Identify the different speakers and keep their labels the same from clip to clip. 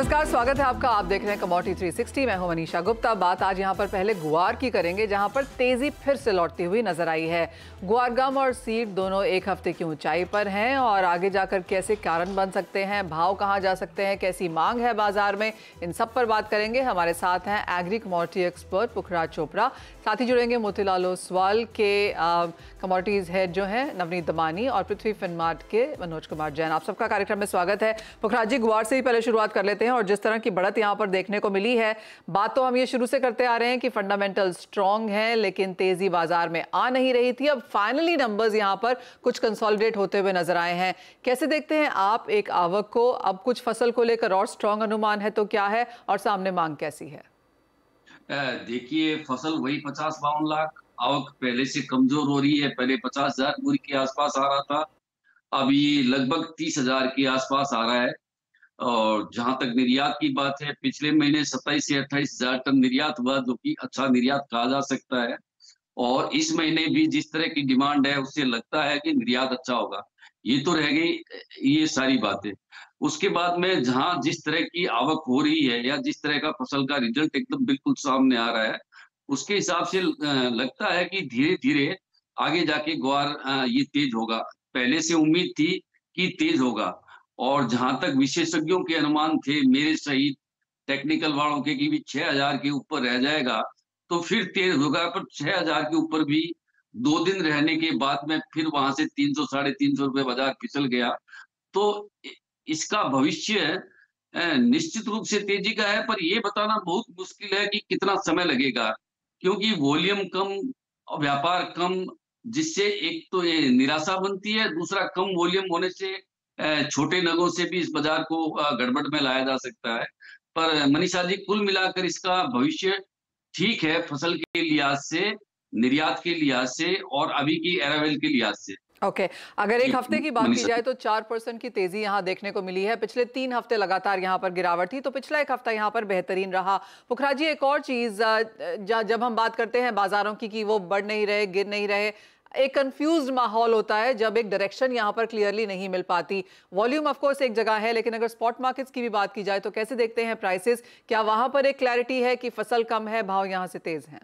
Speaker 1: नमस्कार, स्वागत है आपका। आप देख रहे हैं कमोडिटी 360। मैं हूं मनीषा गुप्ता। बात आज यहां पर पहले गुआर की करेंगे, जहां पर तेजी फिर से लौटती हुई नजर आई है। गुआर गम और सीड दोनों एक हफ्ते की ऊंचाई पर हैं और आगे जाकर कैसे कारण बन सकते हैं, भाव कहां जा सकते हैं, कैसी मांग है बाजार में, इन सब पर बात करेंगे। हमारे साथ हैं एग्री कमोडिटी एक्सपर्ट पुखराज चोपड़ा, साथ ही जुड़ेंगे मोतीलाल ओसवाल के कमोडिटीज हेड जो हैं नवनीत दमानी और पृथ्वी फिनमार्ट के मनोज कुमार जैन। आप सबका कार्यक्रम में स्वागत है। पुखराज जी, गुआर से ही पहले शुरुआत कर लेते हैं। और जिस तरह की बढ़त यहां पर देखने को मिली है, बात तो हम ये शुरू से करते आ रहे हैं कि फंडामेंटल स्ट्रांग है, लेकिन तेजी बाजार में आ नहीं रही थी। अब फाइनली नंबर्स यहां पर कुछ कंसोलिडेट होते हुए नजर आए हैं। कैसे देखते हैं आप एक आवक को? अब कुछ फसल को लेकर और स्ट्रांग अनुमान है तो क्या है, और सामने मांग कैसी है?
Speaker 2: देखिए, फसल वही 50-52 लाख। आवक पहले से कमजोर हो रही है। पहले 50,000 बोरी के आसपास आ रहा था, अभी लगभग 30,000 के आसपास आ रहा है। और जहां तक निर्यात की बात है, पिछले महीने 27 से 28,000 टन निर्यात हुआ, जो कि अच्छा निर्यात कहा जा सकता है। और इस महीने भी जिस तरह की डिमांड है, उससे लगता है कि निर्यात अच्छा होगा। ये तो रह गई ये सारी बातें। उसके बाद में जहां जिस तरह की आवक हो रही है या जिस तरह का फसल का रिजल्ट एकदम बिल्कुल सामने आ रहा है, उसके हिसाब से लगता है कि धीरे धीरे आगे जाके ग्वार ये तेज होगा। पहले से उम्मीद थी कि तेज होगा। और जहां तक विशेषज्ञों के अनुमान थे, मेरे सहित टेक्निकल वालों के, कि भी 6,000 के ऊपर रह जाएगा तो फिर तेज होगा। पर 6,000 के ऊपर भी 2 दिन रहने के बाद में फिर वहां से 300 साढ़े 300 रुपए बाजार फिसल गया। तो इसका भविष्य निश्चित रूप से तेजी का है, पर यह बताना बहुत मुश्किल है कि कितना समय लगेगा, क्योंकि वॉल्यूम कम और व्यापार कम, जिससे एक तो ये निराशा बनती है, दूसरा कम वॉल्यूम होने से छोटे नगों से भी इस बाजार को गड़बड़ में लाया जा सकता है। पर मनीषा जी, कुल मिलाकर इसका भविष्य ठीक है, फसल के लिहाज से, निर्यात के लिहाज से और अभी की अराइवल के लिहाज से।
Speaker 1: ओके, अगर एक हफ्ते की बात की
Speaker 2: मनीषा
Speaker 1: जाए
Speaker 2: जी,
Speaker 1: तो 4% की तेजी यहां देखने को मिली है। पिछले 3 हफ्ते लगातार यहां पर गिरावट थी, तो पिछला एक हफ्ता यहां पर बेहतरीन रहा। पुखराज जी, एक और चीज, जब हम बात करते हैं बाजारों की कि वो बढ़ नहीं रहे, गिर नहीं रहे, एक कंफ्यूज्ड माहौल होता है जब एक डायरेक्शन यहां पर क्लियरली नहीं मिल पाती। वॉल्यूम ऑफ कोर्स एक जगह है, लेकिन अगर स्पॉट मार्केट्स की भी बात की जाए तो कैसे देखते हैं प्राइसेस? क्या वहां पर एक क्लैरिटी है कि फसल कम है, भाव यहां से तेज हैं?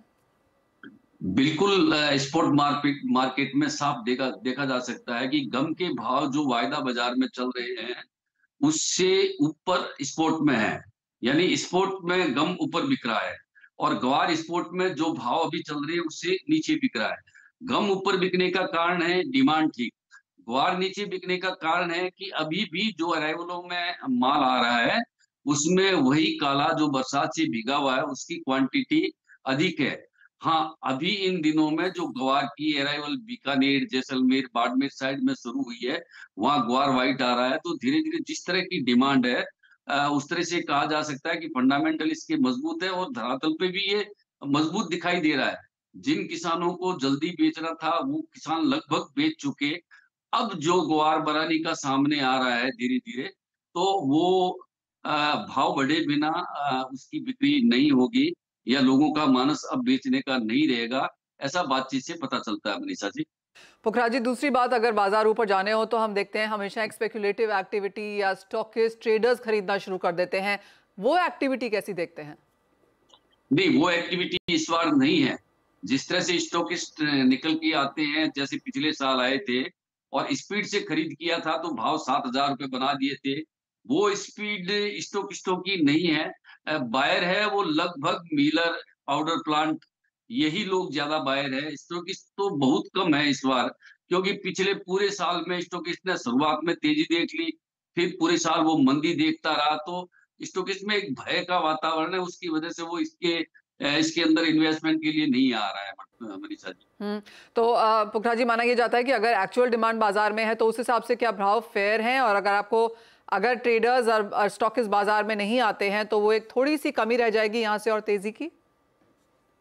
Speaker 2: बिल्कुल स्पॉट मार्केट मार्केट में साफ देखा देखा जा सकता है कि गम के भाव जो वायदा बाजार में चल रहे हैं, उससे ऊपर स्पोर्ट में है। यानी स्पोर्ट में गम ऊपर बिक रहा है और ग्वार स्पोर्ट में जो भाव अभी चल रहे हैं उससे नीचे बिक रहा है। गम ऊपर बिकने का कारण है डिमांड ठीक, ग्वार नीचे बिकने का कारण है कि अभी भी जो अराइवलों में माल आ रहा है, उसमें वही काला जो बरसात से भीगा हुआ है, उसकी क्वांटिटी अधिक है। हाँ, अभी इन दिनों में जो ग्वार की अराइवल बीकानेर, जैसलमेर, बाड़मेर साइड में शुरू हुई है, वहां ग्वार व्हाइट आ रहा है। तो धीरे धीरे जिस तरह की डिमांड है, उस तरह से कहा जा सकता है कि फंडामेंटल इसके मजबूत है और धरातल पे भी ये मजबूत दिखाई दे रहा है। जिन किसानों को जल्दी बेचना था, वो किसान लगभग बेच चुके। अब जो ग्वार बरानी का सामने आ रहा है धीरे धीरे, तो वो भाव बढ़े बिना उसकी बिक्री नहीं होगी, या लोगों का मानस अब बेचने का नहीं रहेगा। ऐसा बातचीत से पता चलता है मनीषा जी।
Speaker 1: पुखराज जी, दूसरी बात, अगर बाजार ऊपर जाने हो तो हम देखते हैं हमेशा एक स्पेकुलेटिव एक्टिविटी या स्टॉकिस्ट ट्रेडर्स खरीदना शुरू कर देते हैं। वो एक्टिविटी कैसी देखते हैं?
Speaker 2: नहीं, वो एक्टिविटी इस बार नहीं है। जिस तरह से स्टॉकिस्ट निकल के आते हैं, जैसे पिछले साल आए थे और स्पीड से खरीद किया था, तो भाव 7,000 रुपए बना दिए थे, वो स्पीड स्टॉकिस्टों की नहीं है। बायर है वो लगभग मिलर, पाउडर प्लांट, यही लोग ज्यादा बायर है। स्टॉकिस्ट तो बहुत कम है इस बार, क्योंकि पिछले पूरे साल में स्टॉकिस्ट ने शुरुआत में तेजी देख ली, फिर पूरे साल वो मंदी देखता रहा। तो स्टॉकिस्ट में एक भय का वातावरण है, उसकी वजह से वो इसके अंदर इन्वेस्टमेंट के लिए नहीं आ रहा है मनीषा जी।
Speaker 1: तो पुखराज जी, माना यह जाता है कि अगर एक्चुअल डिमांड बाजार में है तो उस हिसाब से क्या भाव फेयर हैं? और अगर ट्रेडर्स और स्टॉकिस्ट बाजार में नहीं आते हैं तो वो एक थोड़ी सी कमी रह जाएगी यहाँ से और तेजी की?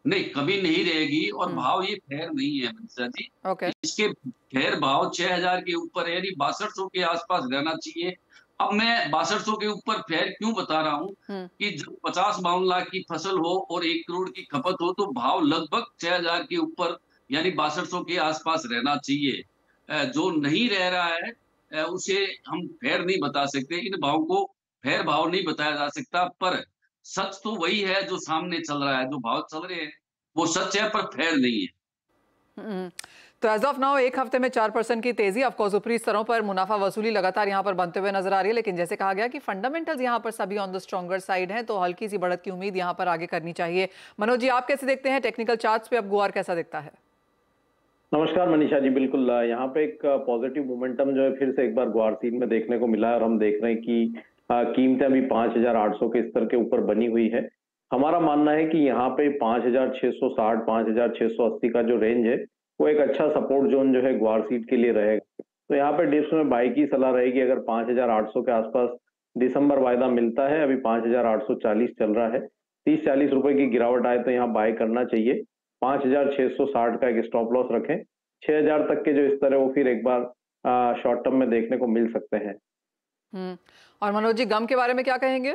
Speaker 2: नहीं, कमी नहीं रहेगी और
Speaker 1: हम्म।
Speaker 2: भाव ये फेयर नहीं है मनीषा जी।
Speaker 1: ओके।
Speaker 2: इसके फेयर भाव 6,000 के ऊपर है, यानी 6200 के आसपास रहना चाहिए। अब मैं 6200 के ऊपर फेयर क्यों बता रहा हूँ,
Speaker 1: हम्म।
Speaker 2: कि जब 50-52 लाख की फसल हो और 1 करोड़ की खपत हो, तो भाव लगभग 6,000 के ऊपर, यानी 6200 के आसपास रहना चाहिए। जो नहीं रह रहा है, उसे हम फेयर नहीं बता सकते। इन भाव को फेर भाव नहीं बताया जा सकता, पर सच तो वही है जो सामने चल रहा है, जो भाव चल रहे हैं, वो सच है पर फेर नहीं है।
Speaker 1: हम्म। तो एज ऑफ नाउ एक हफ्ते में 4% की तेजी, ऑफ कोर्स ऊपरी स्तरों पर मुनाफा वसूली लगातार यहां पर बनते हुए नजर आ रही है, लेकिन जैसे कहा गया कि फंडामेंटल्स यहां पर सभी ऑन द स्ट्रॉन्गर साइड हैं, तो हल्की सी बढ़त की उम्मीद यहां पर आगे करनी चाहिए। मनोज जी, आप कैसे देखते हैं टेक्निकल चार्ट्स पे अब गुआर कैसा दिखता है?
Speaker 3: नमस्कार मनीषा जी, बिल्कुल यहाँ पे एक पॉजिटिव मोमेंटम जो है फिर से एक बार गुआर सीन में देखने को मिला है और हम देख रहे हैं कि कीमतें अभी 5,800 के स्तर के ऊपर बनी हुई है। हमारा मानना है कि यहाँ पे 5,660 5,680 का जो रेंज है वो एक अच्छा सपोर्ट जोन जो है गुआर सीट के लिए रहेगा। तो यहाँ पे डिप्स में बाई की सलाह रहेगी। अगर 5,800 के आसपास दिसंबर वायदा मिलता है, अभी 5,840 चल रहा है, 30-40 रुपए की गिरावट आए तो यहाँ बाय करना चाहिए। 5,660 का एक स्टॉप लॉस रखें। 6,000 तक के जो स्तर है वो फिर एक बार शॉर्ट टर्म में देखने को मिल सकते हैं।
Speaker 1: और मनोज जी, गम के बारे में क्या कहेंगे?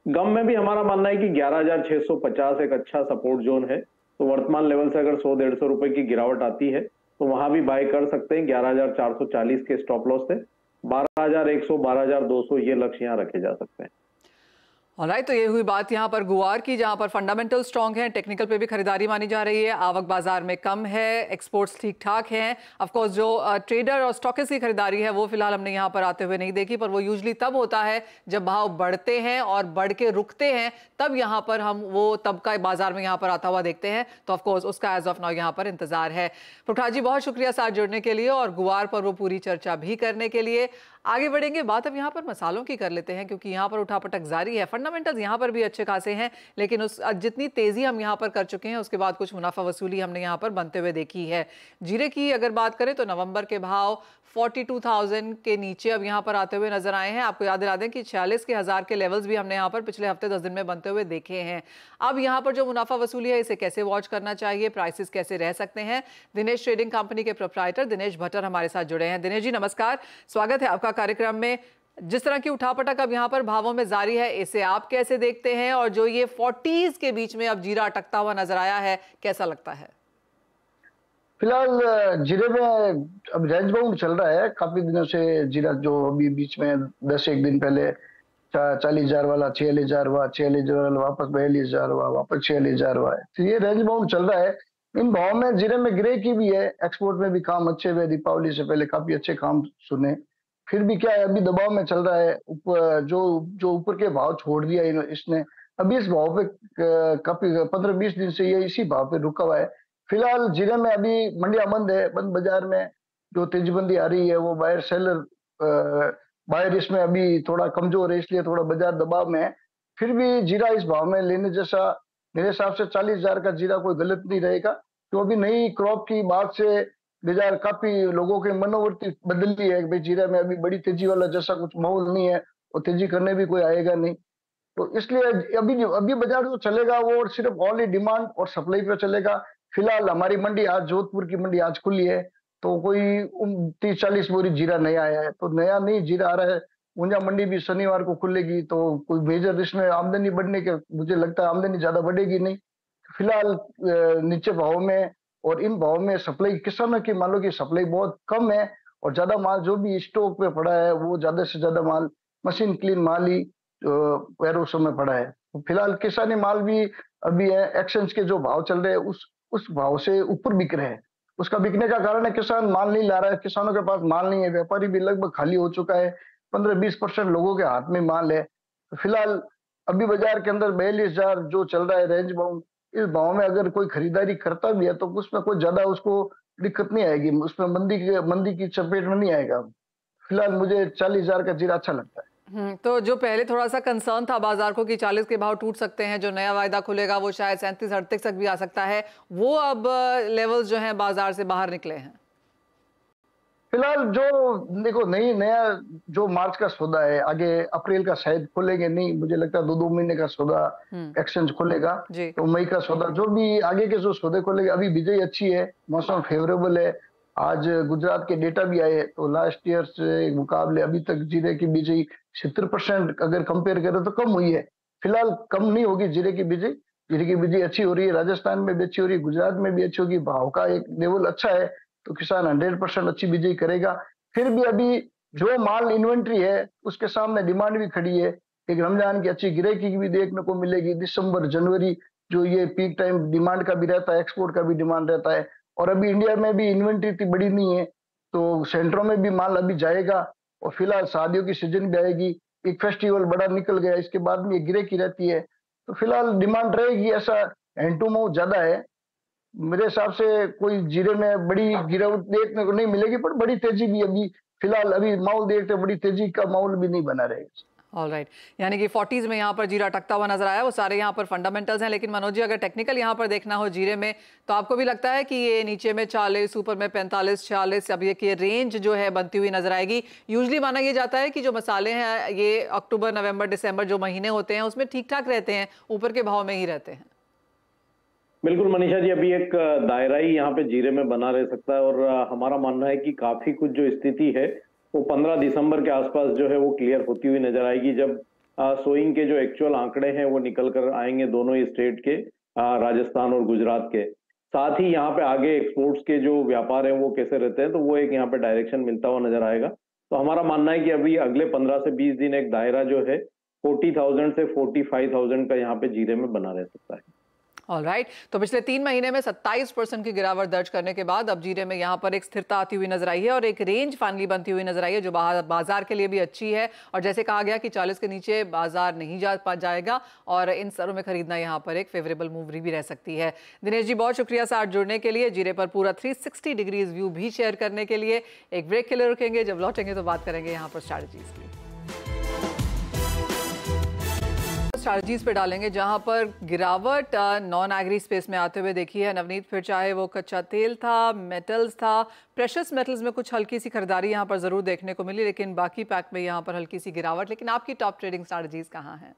Speaker 3: गम में भी हमारा मानना है कि 11,650 एक अच्छा सपोर्ट जोन है। तो वर्तमान लेवल से अगर 100-150 रुपए की गिरावट आती है तो वहां भी बाय कर सकते हैं। 11,440 के स्टॉप लॉस से 12,100 12,200 ये लक्ष्य यहाँ रखे जा सकते हैं।
Speaker 1: ऑलराइट, तो ये हुई बात यहाँ पर गुआर की, जहाँ पर फंडामेंटल स्ट्रांग है, टेक्निकल पे भी खरीदारी मानी जा रही है, आवक बाजार में कम है, एक्सपोर्ट्स ठीक ठाक हैं। ऑफ कोर्स जो ट्रेडर और स्टॉकिस्ट की खरीदारी है वो फिलहाल हमने यहाँ पर आते हुए नहीं देखी, पर वो यूजली तब होता है जब भाव बढ़ते हैं और बढ़ के रुकते हैं, तब यहाँ पर हम वो तब का बाजार में यहाँ पर आता हुआ देखते हैं। तो ऑफकोर्स उसका एज ऑफ नाउ यहाँ पर इंतजार है। पुखराज जी, बहुत शुक्रिया साथ जुड़ने के लिए और गुआर पर वो पूरी चर्चा भी करने के लिए। आगे बढ़ेंगे, बात अब यहाँ पर मसालों की कर लेते हैं, क्योंकि यहाँ पर उठापटक जारी है। फंडामेंटल्स यहाँ पर भी अच्छे खासे हैं, लेकिन उस जितनी तेजी हम यहाँ पर कर चुके हैं उसके बाद कुछ मुनाफा वसूली हमने यहाँ पर बनते हुए देखी है। जीरे की अगर बात करें तो नवंबर के भाव 42,000 के नीचे अब यहाँ पर आते हुए नजर आए हैं। आपको याद दिला दें कि 46,000 के लेवल्स भी हमने यहाँ पर पिछले हफ्ते 10 दिन में बनते हुए देखे हैं। अब यहाँ पर जो मुनाफा वसूली है इसे कैसे वॉच करना चाहिए, प्राइसेस कैसे रह सकते हैं, दिनेश ट्रेडिंग कंपनी के प्रोप्राइटर दिनेश भट्टर हमारे साथ जुड़े हैं। दिनेश जी नमस्कार, स्वागत है आपका कार्यक्रम में। जिस तरह की उठापटक अब यहाँ पर भावों में जारी है, इसे आप कैसे देखते हैं? और जो ये 40s के बीच में अब जीरा अटकता हुआ नजर आया है, कैसा लगता है?
Speaker 4: फिलहाल जीरे में अब रेंज बाउंड चल रहा है काफी दिनों से। जीरा जो अभी बीच में 10 एक दिन पहले 40,000 वाला 46,000 हुआ, 46,000 वाला वापस 42,000 हुआ, वापस 46,000 हुआ है। तो ये रेंज बाउंड चल रहा है। इन भाव में जीरे में गिरे की भी है, एक्सपोर्ट में भी काम अच्छे हुए, दीपावली से पहले काफी अच्छे काम सुने। फिर भी क्या है, अभी दबाव में चल रहा है। जो ऊपर के भाव छोड़ दिया इसने, अभी इस भाव पे काफी 15-20 दिन से ये इसी भाव पे रुका हुआ है। फिलहाल जीरे में अभी मंडियां बंद है। बंद बाजार में जो तेजीबंदी आ रही है वो बायर सेलर बायर इसमें अभी थोड़ा कमजोर है, इसलिए थोड़ा बाजार दबाव में है। फिर भी जीरा इस भाव में लेने जैसा मेरे हिसाब से 40,000 का जीरा कोई गलत नहीं रहेगा। तो अभी नई क्रॉप की बात से बाजार काफी लोगों के मनोवृत्ति बदली है। भाई जीरा में अभी बड़ी तेजी वाला जैसा कुछ माहौल नहीं है और तेजी करने भी कोई आएगा नहीं। तो इसलिए अभी बाजार जो चलेगा वो सिर्फ ओनली डिमांड और सप्लाई पे चलेगा। फिलहाल हमारी मंडी आज जोधपुर की मंडी आज खुली है, तो कोई 30-40 बोरी जीरा नया आया है। तो नया नहीं जीरा आ रहा है। ऊंझा मंडी भी शनिवार को खुलेगी, तो कोई मेजर इसमें आमदनी बढ़ने के मुझे लगता है आमदनी ज्यादा बढ़ेगी नहीं। फिलहाल नीचे भाव में और इन भाव में सप्लाई किसानों की मान लो कि सप्लाई बहुत कम है और ज्यादा माल जो भी स्टॉक पे पड़ा है वो ज्यादा से ज्यादा माल मशीन क्लीन माल ही वेयरहाउसों में पड़ा है। तो फिलहाल किसानी माल भी अभी है, एक्सचेंज के जो भाव चल रहे हैं उस भाव से ऊपर बिक रहे हैं। उसका बिकने का कारण है किसान माल नहीं ला रहा है, किसानों के पास माल नहीं है, व्यापारी भी लगभग खाली हो चुका है। 15-20% लोगों के हाथ में माल है। तो फिलहाल अभी बाजार के अंदर 42,000 जो चल रहा है रेंज बाउंड, इस भाव में अगर कोई खरीदारी करता भी है तो उसमें कोई ज्यादा उसको दिक्कत नहीं आएगी, उसमें मंदी की चपेट में नहीं आएगा। फिलहाल मुझे 40,000 का जीरा अच्छा लगता है।
Speaker 1: तो जो पहले थोड़ा सा कंसर्न था बाजार को कि 40 के भाव टूट सकते हैं, जो नया वायदा खुलेगा वो शायद 37-38 तक भी आ सकता है, वो अब लेवल्स जो हैं बाजार से बाहर निकले हैं।
Speaker 4: फिलहाल जो देखो नया जो मार्च का सौदा है, आगे अप्रैल का शायद खोलेंगे नहीं, मुझे लगता है 2 महीने का सौदा एक्सचेंज खोलेगा। तो मई का सौदा जो भी आगे के जो सौदे खोलेंगे। अभी बिजाई अच्छी है, मौसम फेवरेबल है। आज गुजरात के डेटा भी आए तो लास्ट ईयर से मुकाबले अभी तक जीरे की बिजाई 70% अगर कंपेयर करें तो कम हुई है। फिलहाल कम नहीं होगी जीरे की बिजाई। जीरे की बिजाई अच्छी हो रही है, राजस्थान में भी अच्छी हो रही है, गुजरात में भी अच्छी होगी। भाव का एक लेवल अच्छा है तो किसान 100% अच्छी बिजाई करेगा। फिर भी अभी जो माल इन्वेंट्री है उसके सामने डिमांड भी खड़ी है। एक रमजान की अच्छी गिराकी भी देखने को मिलेगी। दिसंबर जनवरी जो ये पीक टाइम डिमांड का भी रहता है, एक्सपोर्ट का भी डिमांड रहता है। और अभी इंडिया में भी इन्वेंट्री इतनी बड़ी नहीं है, तो सेंटरों में भी माल अभी जाएगा। और फिलहाल शादियों की सीजन भी आएगी, एक फेस्टिवल बड़ा निकल गया, इसके बाद में गिराकी रहती है, तो फिलहाल डिमांड रहेगी। ऐसा हैंड टू माउथ ज्यादा है। मेरे हिसाब से कोई जीरे में बड़ी गिरावट देखने को नहीं मिलेगी, पर बड़ी तेजी भी अभी फिलहाल अभी माहौल देखते बड़ी तेजी का माहौल भी नहीं बना रहेगा।
Speaker 1: ऑलराइट, यानी कि 40s में यहाँ पर जीरा अटकता हुआ नजर आया। वो सारे यहाँ पर फंडामेंटल्स हैं, लेकिन मनोज जी अगर टेक्निकल यहाँ पर देखना हो जीरे में, तो आपको भी लगता है कि ये नीचे में 40, ऊपर में 45, 46, अब ये कि रेंज जो है बनती हुई नजर आएगी। यूजली माना ये जाता है कि जो मसाले हैं ये अक्टूबर, नवंबर, दिसंबर जो महीने होते हैं उसमें ठीक ठाक रहते हैं, ऊपर के भाव में ही रहते हैं।
Speaker 3: बिल्कुल मनीषा जी, अभी एक दायरा ही यहाँ पे जीरे में बना रह सकता है। और हमारा मानना है कि काफी कुछ जो स्थिति है वो 15 दिसंबर के आसपास जो है वो क्लियर होती हुई नजर आएगी, जब सोइंग के जो एक्चुअल आंकड़े हैं वो निकल कर आएंगे दोनों ही स्टेट के, राजस्थान और गुजरात के। साथ ही यहाँ पे आगे एक्सपोर्ट्स के जो व्यापार है वो कैसे रहते हैं, तो वो एक यहाँ पे डायरेक्शन मिलता हुआ नजर आएगा। तो हमारा मानना है कि अभी अगले 15 से 20 दिन एक दायरा जो है 40,000 से 45,000 का यहाँ पे जीरे में बना रह सकता है।
Speaker 1: ऑलराइट, तो पिछले 3 महीने में 27% की गिरावट दर्ज करने के बाद अब जीरे में यहाँ पर एक स्थिरता आती हुई नजर आई है और एक रेंज फाइनली बनती हुई नजर आई है, जो बाजार के लिए भी अच्छी है। और जैसे कहा गया कि 40 के नीचे बाजार नहीं जाएगा और इन स्तरों में खरीदना यहाँ पर एक फेवरेबल मूव भी रह सकती है। दिनेश जी, बहुत शुक्रिया साथ जुड़ने के लिए, जीरे पर पूरा 360 डिग्रीज व्यू भी शेयर करने के लिए। एक ब्रेक के लिए रुकेंगे, जब लौटेंगे तो बात करेंगे यहाँ पर स्ट्रैटेजीज की। स्ट्रैटेजीज पे डालेंगे जहां पर गिरावट नॉन एग्री स्पेस में आते हुए देखी है नवनीत। फिर चाहे वो कच्चा तेल था, मेटल्स था, प्रेशस मेटल्स में कुछ हल्की सी खरीदारी यहां पर जरूर देखने को मिली, लेकिन बाकी पैक में यहां पर हल्की सी गिरावट। लेकिन आपकी टॉप ट्रेडिंग स्ट्रैटेजीज कहां हैं?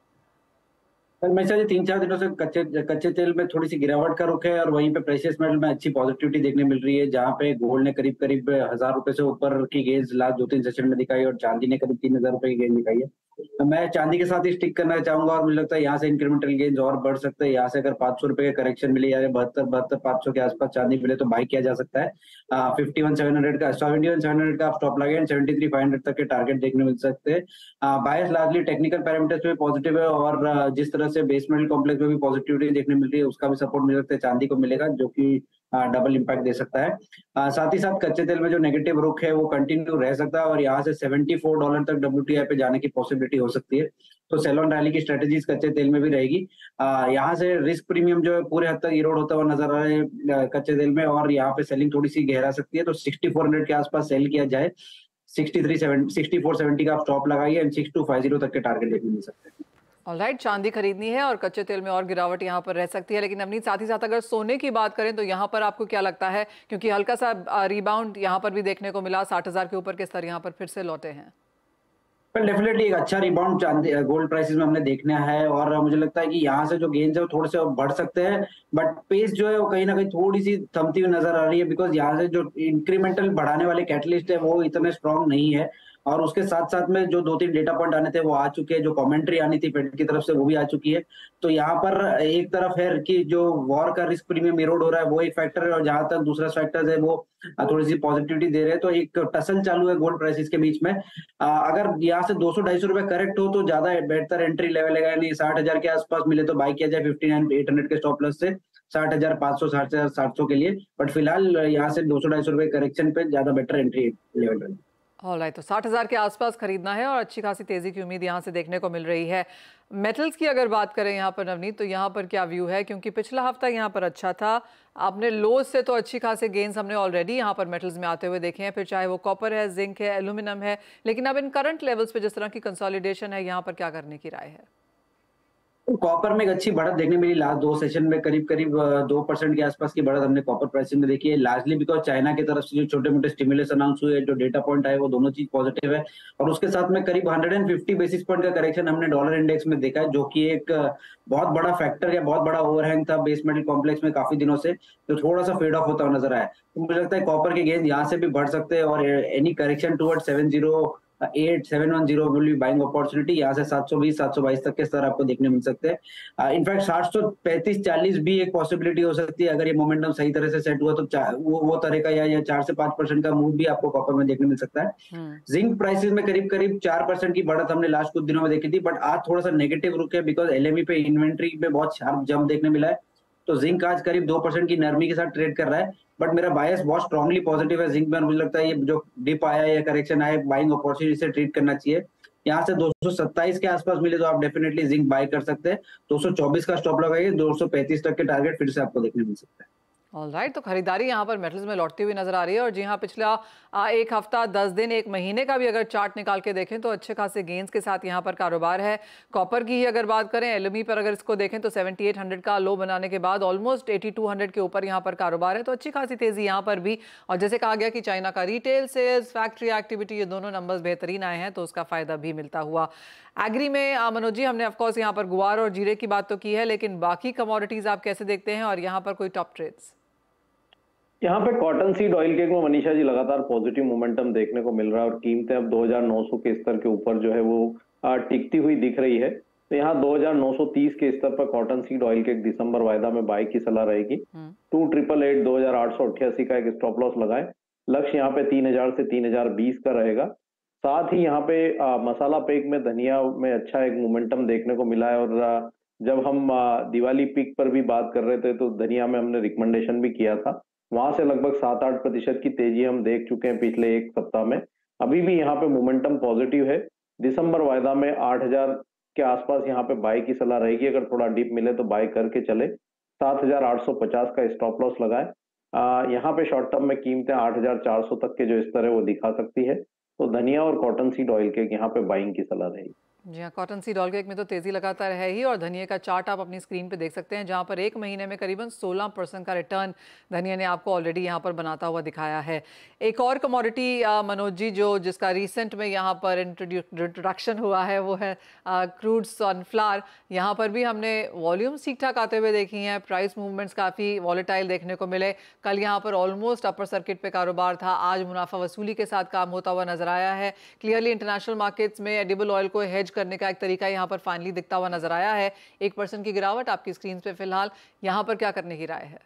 Speaker 5: हमेशा 3-4 दिनों से कच्चे तेल में थोड़ी सी गिरावट का रुख है और वहीं पे प्रेशियस मेटल में अच्छी पॉजिटिविटी देखने मिल रही है, जहां पे गोल्ड ने करीब 1000 रुपए से ऊपर की गेंस लास्ट 2-3 सेशन में दिखाई और चांदी ने करीब 3000 रुपए की गेंस दिखाई है। तो मैं चांदी के साथ ही स्टिक करना चाहूंगा और मुझे लगता है यहाँ से इंक्रीमेंटल गेंस और बढ़ सकते हैं। यहाँ से अगर 500 रुपए का करेक्शन मिले या 72-500 के आसपास चांदी मिले तो बाई किया जा सकता है। 71,700 का आप स्टॉप लगे एंड 73,500 तक के टारगेट देखने मिल सकते हैं। बायस लार्जली टेक्निकल पैरामीटर्स में पॉजिटिव है और जिस तरह से बेस मेटल कॉम्प्लेक्स में भी पॉजिटिविटी देखने मिल रही है उसका भी सपोर्ट मिल सकता है, चांदी को मिलेगा, जो कि डबल इंपैक्ट दे सकता है। साथ ही साथ कच्चे तेल में जो नेगेटिव रुख है वो कंटिन्यू रह सकता है और यहाँ से $74 तक WTI पे जाने की पॉसिबिलिटी हो सकती है। तो सेल ऑन रैली की स्ट्रेटेजीज कच्चे तेल में भी रहेगी। यहाँ से रिस्क प्रीमियम जो है पूरे हद तक इरोड होता हुआ नजर आ रहा है कच्चे तेल में और यहाँ पे सेलिंग थोड़ी सी गहरा सकती है। तो 6400 के आसपास सेल किया जाए, 6470 का आप स्टॉप लगाइए एंड 6250 तक के टारगेट देखने मिल सकते हैं।
Speaker 1: ऑलराइट, चांदी खरीदनी है और कच्चे तेल में और गिरावट यहाँ पर रह सकती है। लेकिन अपनी साथ ही साथ अगर सोने की बात करें तो यहाँ पर आपको क्या लगता है, क्योंकि हल्का सा रिबाउंड यहाँ पर भी देखने को मिला, 60,000 के ऊपर के स्तर यहाँ पर फिर से लौटे हैं।
Speaker 5: डेफिनेटली एक अच्छा रिबाउंड चांदी गोल्ड प्राइसेस में हमने देखना है और मुझे लगता है कि यहाँ से जो गेन्स है वो थोड़े से बढ़ सकते हैं, बट पेस जो है वो कहीं ना कहीं थोड़ी सी थमती हुई नजर आ रही है, बिकॉज यहाँ से जो इंक्रीमेंटल बढ़ाने वाले कैटलिस्ट है वो इतने स्ट्रॉन्ग नहीं है और उसके साथ साथ में जो 2-3 डेटा पॉइंट आने थे वो आ चुके हैं, जो कमेंट्री आनी थी फेड की तरफ से वो भी आ चुकी है। तो यहाँ पर एक तरफ है कि जो वॉर का रिस्क प्रीमियम इरोड हो रहा है वो एक फैक्टर है और जहां तक दूसरा फैक्टर है वो थोड़ी सी पॉजिटिविटी दे रहे हैं। तो एक टसल चालू है गोल्ड प्राइसेस के बीच में। अगर यहाँ से 200-250 रुपए करेक्ट हो तो ज्यादा बेहतर एंट्री लेवल है, यानी 60,000 के आसपास मिले तो बाई किया जाए 59,800 के स्टॉप लॉस से 60,500 60,700 के लिए। बट फिलहाल यहाँ से 200-250 रुपए करेक्शन पे ज्यादा बेटर एंट्री लेवल रहेगी।
Speaker 1: ऑलराइट, तो 60,000 के आसपास खरीदना है और अच्छी खासी तेजी की उम्मीद यहाँ से देखने को मिल रही है। मेटल्स की अगर बात करें यहाँ पर नवनीत, तो यहाँ पर क्या व्यू है, क्योंकि पिछला हफ्ता यहाँ पर अच्छा था, आपने लोज से तो अच्छी खासे गेंस हमने ऑलरेडी यहाँ पर मेटल्स में आते हुए देखे हैं, फिर चाहे वो कॉपर है, जिंक है, एल्यूमिनियम है, लेकिन अब इन करंट लेवल्स पे जिस तरह की कंसोलिडेशन है यहाँ पर क्या करने की राय है?
Speaker 5: कॉपर में एक अच्छी बढ़त देखने मिली लास्ट 2 सेशन में, करीब 2% के आसपास की बढ़त हमने कॉपर प्राइसिंग में देखी है, लार्जली बिकॉज चाइना की तरफ से जो छोटे मोटे स्टिमुलस अनाउंस हुए, जो डेटा पॉइंट आए वो दोनों चीज पॉजिटिव है। और उसके साथ में करीब 150 बेसिस पॉइंट का करेक्शन हमने डॉलर इंडेक्स में देखा है, जो कि एक बहुत बड़ा फैक्टर या बहुत बड़ा ओवरहैंग था बेस मेटल कॉम्प्लेक्स में काफी दिनों से, तो थोड़ा सा फेड ऑफ होता हुआ नजर आया। तो मुझे लगता है कॉपर के गेंस यहाँ से भी बढ़ सकते हैं और any correction toward 8710 will be buying opportunity. यहाँ से 720 722 तक के स्तर आपको देखने मिल सकते हैं। इनफैक्ट 735 40 भी एक पॉसिबिलिटी हो सकती है अगर ये मोमेंटम सही तरह से सेट हुआ तो वो तरह का या 4 से 5% का मूव भी आपको कॉपर में देखने मिल सकता है। जिंक प्राइसेस में करीब करीब 4% की बढ़त हमने लास्ट कुछ दिनों में देखी थी, बट आज थोड़ा सा नेगेटिव रुक है बिकॉज एलएमई पे इन्वेंट्री पे बहुत शार्प जंप देखने मिला है। तो जिंक आज करीब 2% की नरमी के साथ ट्रेड कर रहा है, बट मेरा बायस बहुत स्ट्रांगली पॉजिटिव है जिंक में। मुझे लगता है ये जो डिप आया या करेक्शन आया बाइंग अपॉर्चुनिटी से ट्रीट करना चाहिए। यहाँ से 227 के आसपास मिले तो आप डेफिनेटली जिंक बाय कर सकते हैं। 224 का स्टॉप लगाइए, 235 तक के टारगेट फिर से आपको देखने मिल सकता है।
Speaker 1: ऑलराइट, तो खरीदारी यहाँ पर मेटल्स में लौटती हुई नजर आ रही है। और जी हाँ, पिछला एक हफ्ता 10 दिन एक महीने का भी अगर चार्ट निकाल के देखें तो अच्छे खासे गेंस के साथ यहाँ पर कारोबार है। कॉपर की ही अगर बात करें, एलएमई पर अगर इसको देखें तो 7800 का लो बनाने के बाद ऑलमोस्ट 8200 के ऊपर यहाँ पर कारोबार है, तो अच्छी खासी तेजी यहाँ पर भी। और जैसे कहा गया कि चाइना का रिटेल सेल्स, फैक्ट्री एक्टिविटी, ये दोनों नंबर्स बेहतरीन आए हैं, तो उसका फायदा भी मिलता हुआ। एग्री में मनोज जी, हमने ऑफकोर्स यहाँ पर गुआर और जीरे की बात तो की है, लेकिन बाकी कमोडिटीज आप कैसे देखते हैं और यहाँ पर कोई टॉप ट्रेड्स?
Speaker 3: यहाँ पे कॉटन सीड ऑयल केक में मनीषा जी लगातार पॉजिटिव मोमेंटम देखने को मिल रहा है और कीमतें अब 2900 के स्तर के ऊपर जो है वो टिकती हुई दिख रही है। तो यहाँ 2930 के स्तर पर कॉटन सीड ऑयल केक दिसंबर वायदा में बाई की सलाह रहेगी। 2888 2888 का एक स्टॉप लॉस लगाएं। लक्ष्य यहाँ पे 3000 से 3020 का रहेगा। साथ ही यहाँ पे मसाला पैक में धनिया में अच्छा एक मोमेंटम देखने को मिला है। और जब हम दिवाली पीक पर भी बात कर रहे थे तो धनिया में हमने रिकमेंडेशन भी किया था, वहां से लगभग 7-8% की तेजी हम देख चुके हैं पिछले एक सप्ताह में। अभी भी यहाँ पे मोमेंटम पॉजिटिव है। दिसंबर वायदा में 8000 के आसपास यहाँ पे बाई की सलाह रहेगी। अगर थोड़ा डिप मिले तो बाई करके चले। 7850 का स्टॉप लॉस लगाए। यहाँ पे शॉर्ट टर्म में कीमतें 8400 तक के जो स्तर है वो दिखा सकती है। तो धनिया और कॉटन सीड ऑयल केक यहाँ पे बाइंग की सलाह रहेगी।
Speaker 1: जी हाँ, कॉटन सीड ऑयल केक में तो तेजी लगातार है ही, और धनिया का चार्ट आप अपनी स्क्रीन पे देख सकते हैं, जहां पर एक महीने में करीबन 16% का रिटर्न धनिया ने आपको ऑलरेडी यहां पर बनाता हुआ दिखाया है। एक और कमोडिटी मनोज जी जिसका रिसेंट में यहां पर इंट्रोडक्शन हुआ है वो है क्रूड सनफ्लावर। यहां पर भी हमने वॉल्यूम्स ठीक ठाक आते हुए देखी हैं, प्राइस मूवमेंट्स काफ़ी वॉलेटाइल देखने को मिले। कल यहाँ पर ऑलमोस्ट अपर सर्किट पे कारोबार था, आज मुनाफा वसूली के साथ काम होता हुआ नजर आया है। क्लियरली इंटरनेशनल मार्केट्स में एडिबल ऑयल को हेज करने का एक तरीका यहाँ पर फाइनली दिखता हुआ नजर आया है। 1% की गिरावट आपकी स्क्रीन पे फिलहाल। यहाँ पर क्या करने की राय है?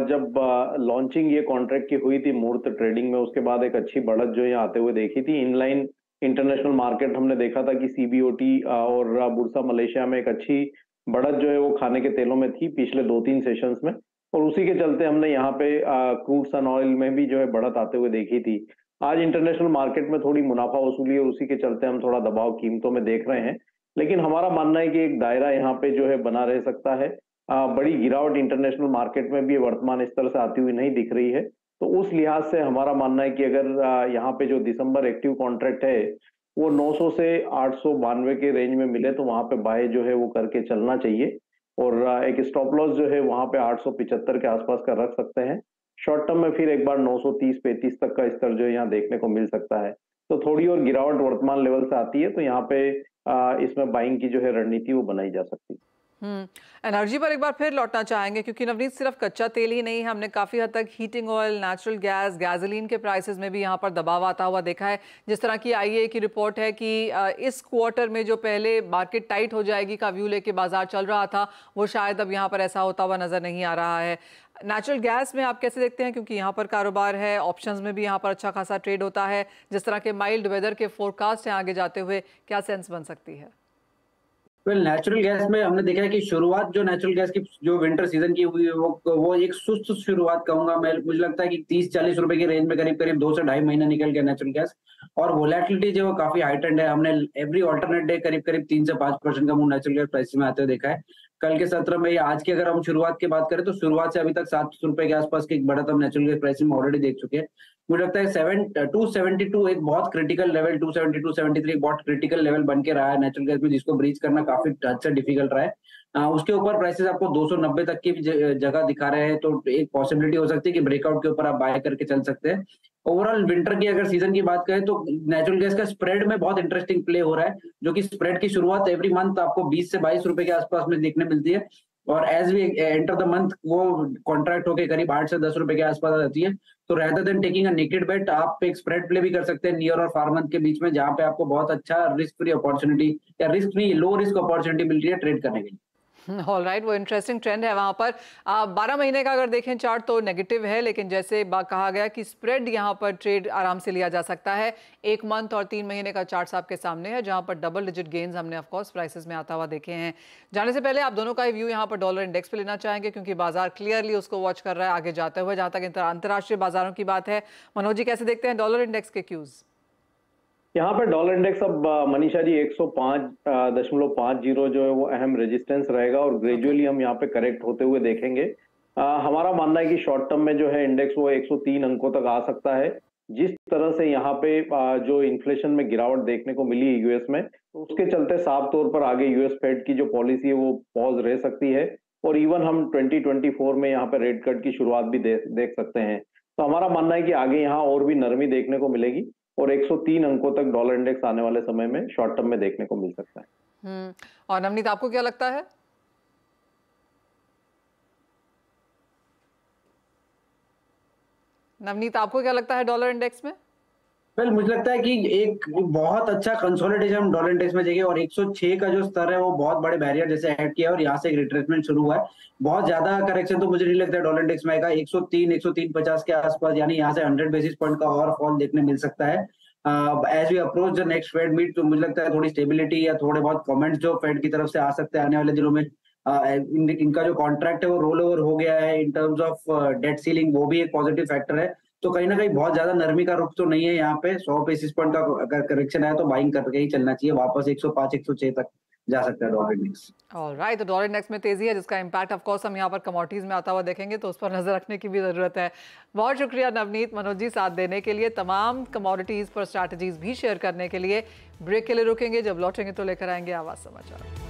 Speaker 3: जब लॉन्चिंग ये कॉन्ट्रैक्ट की हुई थी मूर्त ट्रेडिंग में, उसके बाद एक अच्छी बढ़त जो यहाँ आते हुए देखी थी। इनलाइन इंटरनेशनल मार्केट हमने देखा था कि सीबीओटी और बुर्सा मलेशिया में एक अच्छी बढ़त जो है वो खाने के तेलों में थी पिछले 2-3 सेशंस में, और उसी के चलते हमने यहाँ पे क्रूड सन ऑयल में भी जो है बढ़त आते हुए देखी थी। आज इंटरनेशनल मार्केट में थोड़ी मुनाफा वसूली और उसी के चलते हम थोड़ा दबाव कीमतों में देख रहे हैं, लेकिन हमारा मानना है कि एक दायरा यहाँ पे जो है बना रह सकता है। बड़ी गिरावट इंटरनेशनल मार्केट में भी वर्तमान स्तर से आती हुई नहीं दिख रही है। तो उस लिहाज से हमारा मानना है कि अगर यहाँ पे जो दिसंबर एक्टिव कॉन्ट्रैक्ट है वो 900 से 892 के रेंज में मिले तो वहां पे बाय जो है वो करके चलना चाहिए, और एक स्टॉप लॉस जो है वहां पे 875 के आसपास का रख सकते हैं। शॉर्ट टर्म में फिर एक बार 930-35 तक का स्तर जो है यहाँ देखने को मिल सकता है। तो थोड़ी और गिरावट वर्तमान लेवल से आती है तो यहाँ पे इसमें बाइंग की जो है रणनीति वो बनाई जा सकती है।
Speaker 1: एनर्जी पर एक बार फिर लौटना चाहेंगे, क्योंकि नवनीत सिर्फ कच्चा तेल ही नहीं है, हमने काफ़ी हद तक heating oil, natural gas, gasoline के प्राइसेस में भी यहाँ पर दबाव आता हुआ देखा है। जिस तरह की आईईए की रिपोर्ट है कि इस क्वार्टर में जो पहले मार्केट टाइट हो जाएगी का व्यू लेके बाजार चल रहा था, वो शायद अब यहाँ पर ऐसा होता हुआ नजर नहीं आ रहा है। नेचुरल गैस में आप कैसे देखते हैं, क्योंकि यहाँ पर कारोबार है, ऑप्शंस में भी यहाँ पर अच्छा खासा ट्रेड होता है, जिस तरह के माइल्ड वेदर के फोरकास्ट हैं आगे जाते हुए, क्या सेंस बन सकती है?
Speaker 5: नेचुरल गैस में हमने देखा है कि शुरुआत जो नेचुरल गैस की जो विंटर सीजन की हुई है वो एक सुस्त शुरुआत कहूंगा मैं। मुझे लगता है कि 30-40 रुपए की रेंज में करीब 2 से 2.5 महीना निकल गया नेचुरल गैस, और वोलेटिलिटी जो काफी हाइटेंड है। हमने एवरी ऑल्टरनेट डे करीब 3 से 5% का मूव नेचुरल गैस प्राइस में आते हुए देखा है। कल के सत्र में या आज की अगर हम शुरुआत की बात करें तो शुरुआत से अभी तक 700 रुपए के आसपास की एक बढ़त हम नेचुरल गैस प्राइस में ऑलरेडी देख चुके हैं। मुझे लगता है 272 एक बहुत क्रिटिकल लेवल, 272-273 बहुत क्रिटिकल लेवल बन के रहा है नेचुरल गैस में, जिसको ब्रीच करना काफी अच्छा डिफिकल्ट रहा है। उसके ऊपर प्राइसेस आपको 290 तक की जगह दिखा रहे हैं, तो एक पॉसिबिलिटी हो सकती है कि ब्रेकआउट के ऊपर आप बाय करके चल सकते हैं। ओवरऑल विंटर की अगर सीजन की बात करें तो नेचुरल गैस का स्प्रेड में बहुत इंटरेस्टिंग प्ले हो रहा है, जो कि स्प्रेड की शुरुआत एवरी मंथ आपको 20 से 22 रुपए के आसपास में देखने मिलती है। और as we enter the month वो कॉन्ट्रैक्ट होके करीब 8 से 10 रुपए के आसपास आ जाती है। तो rather than taking a naked bet, आप एक स्प्रेड प्ले भी कर सकते हैं नियर और फार मंथ के बीच में, जहां पे आपको बहुत अच्छा रिस्क फ्री अपॉर्चुनिटी या रिस्क नहीं, लो रिस्क अपॉर्चुनिटी मिल रही है ट्रेड करने के लिए।
Speaker 1: ऑल राइट, वो इंटरेस्टिंग ट्रेंड है वहाँ पर। 12 महीने का अगर देखें चार्ट तो नेगेटिव है, लेकिन जैसे कहा गया कि स्प्रेड यहाँ पर ट्रेड आराम से लिया जा सकता है। 1 मंथ और 3 महीने का चार्ट आपके सामने है, जहाँ पर डबल डिजिट गेन्स हमने ऑफकोर्स प्राइसेस में आता हुआ देखे हैं। जाने से पहले आप दोनों का ही व्यू यहाँ पर डॉलर इंडेक्स पे लेना चाहेंगे, क्योंकि बाजार क्लियरली उसको वॉच कर रहा है आगे जाते हुए। जहाँ तक अंतर्राष्ट्रीय बाजारों की बात है, मनोज जी कैसे देखते हैं डॉलर इंडेक्स के क्यूज?
Speaker 3: यहाँ पर डॉलर इंडेक्स अब मनीषा जी 105.50 जो है वो अहम रेजिस्टेंस रहेगा और ग्रेजुअली हम यहाँ पे करेक्ट होते हुए देखेंगे। हमारा मानना है कि शॉर्ट टर्म में जो है इंडेक्स वो 103 अंकों तक आ सकता है। जिस तरह से यहाँ पे जो इन्फ्लेशन में गिरावट देखने को मिली है यूएस में, तो उसके चलते साफ तौर पर आगे यूएस फेड की जो पॉलिसी है वो पॉज रह सकती है और इवन हम 2024 में यहाँ पे रेट कट की शुरुआत भी देख सकते हैं। तो हमारा मानना है कि आगे यहाँ और भी नरमी देखने को मिलेगी और 103 अंकों तक डॉलर इंडेक्स आने वाले समय में शॉर्ट टर्म में देखने को मिल सकता है।
Speaker 1: और नवनीत आपको क्या लगता है? नवनीत आपको क्या लगता है डॉलर इंडेक्स में?
Speaker 5: वेल मुझे लगता है कि एक बहुत अच्छा कंसोलिडेशन हम डॉलर इंडेक्स में देखेंगे और 106 का जो स्तर है वो बहुत बड़े बैरियर जैसे ऐड किया और यहाँ से एक रिट्रेसमेंट शुरू हुआ है। बहुत ज्यादा करेक्शन तो मुझे नहीं लगता है डॉलर इंडेक्स में आएगा। 103-103.50 के आसपास, यानी यहाँ से 100 बेसिस पॉइंट का और फॉल देखने मिल सकता है। As we approach the next fed meet, तो मुझे लगता है थोड़ी स्टेबिलिटी या थोड़े बहुत कमेंट्स जो फेड की तरफ से आ सकते हैं आने वाले दिनों में। इनका जो कॉन्ट्रैक्ट है वो रोल ओवर हो गया है in terms of date ceiling, वो भी एक पॉजिटिव फैक्टर है। तो कहीं ना कहीं बहुत ज्यादा नरमी का रुख तो नहीं है यहाँ पे। 100 बेसिस पॉइंट का अगर करेक्शन आया तो बाइंग करके ही चलना चाहिए। वापस 105-106 तक जा सकता है डॉलर इंडेक्स।
Speaker 1: ऑलराइट, तो डॉलर इंडेक्स में तेजी है जिसका इंपैक्ट ऑफ कोर्स हम यहाँ पर कमोडिटीज में आता हुआ देखेंगे, तो उस पर नजर रखने की भी जरूरत है। बहुत शुक्रिया नवनीत, मनोज जी साथ देने के लिए, तमाम कमोडिटीज पर स्ट्रैटेजीज भी शेयर करने के लिए। ब्रेक के लिए रुकेंगे, जब लौटेंगे तो लेकर आएंगे आवाज समाचार।